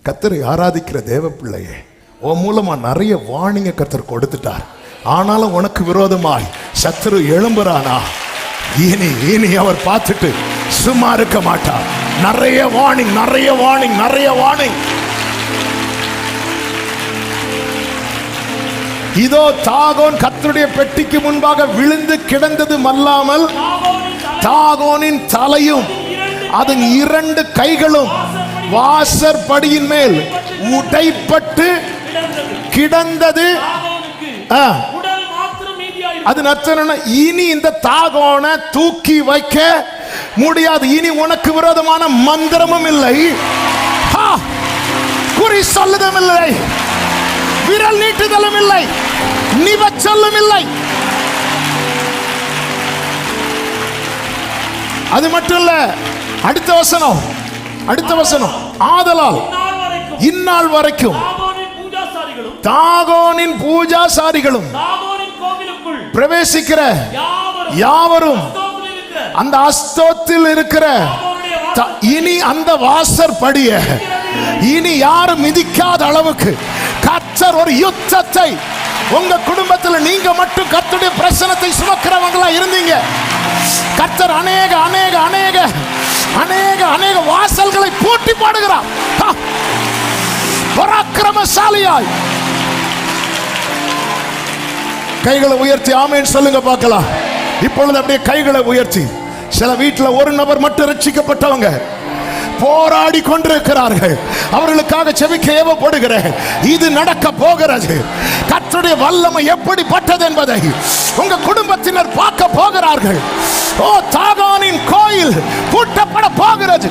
கர்த்தரை ஆராதிக்கிற தேவ பிள்ளையே, உன் மூலமா நிறைய வார்னிங்க கர்த்தர் கொடுத்துட்டார். ஆனாலும் உனக்கு விரோதமாய் சத்துரு எழும்புறானா? இனி அவர் பார்த்துட்டு சும்மா இருக்க மாட்டார். நிறைய வார்னிங், நிறைய வார்னிங், நிறைய வார்னிங். இதோ தாகோன் கர்த்தருடைய பெட்டிக்கு முன்பாக விழுந்து கிடந்தது மல்லாமல் தாகோனின் தலையும் அதன் 2 கைகளும் வாசற்படியின் மேல் உடைப்பட்டு கிடந்தது. அது நச்சன. இனி இந்த தாகோனை தூக்கி வைக்க முடியாது. இனி உனக்கு விரோதமான மந்திரமும் இல்லை, குறி சொல்லுதலும் இல்லை, விரல் நீட்டுதலும் இல்லை, நிவச்சொல்லும் இல்லை. அது மட்டும் இல்ல, அடுத்த வசனம் ஆதலால் இந்நாள் வரைக்கும் தாகோனின் பூஜாசாரிகளும் பிரவேசிக்கிற யாவரும் அந்த அஸ்தோத்தில் இருக்கிற இனி அந்த வாசற்படிய இனி யாரும் மிதிக்காத அளவுக்கு கர்த்தர் ஒரு யுத்தத்தை உங்க குடும்பத்தில் நீங்க மட்டும் கர்த்தருடைய பிரசன்னத்தை சுமக்கிறவங்களா இருந்தீங்க. கர்த்தர் அநேக அநேக அநேக அநேக அநேக வாசல்களை பூட்டி போடுகிறார். பராக்கிரமசாலியாய் கைகளை உயர்த்தி ஆமென் சொல்லுங்க பார்க்கலாம். இப்பொழுது அப்படியே கைகளை உயர்த்தி. சில வீட்டில் ஒரு நபர் மட்டும் ரட்சிக்கப்பட்டவங்க போராடி கொண்டிருக்கிறார்கள். அவர்களுக்காக செபிக்க ஏவப்படுகிறேன். இது நடக்க போகிறது. கர்த்தருடைய வல்லமை எப்படிப்பட்டது என்பதை உங்க குடும்பத்தினர் பார்க்க போகிறார்கள். ஓ, தாகோனின் கோயில் பூட்டப்பட போகிறது.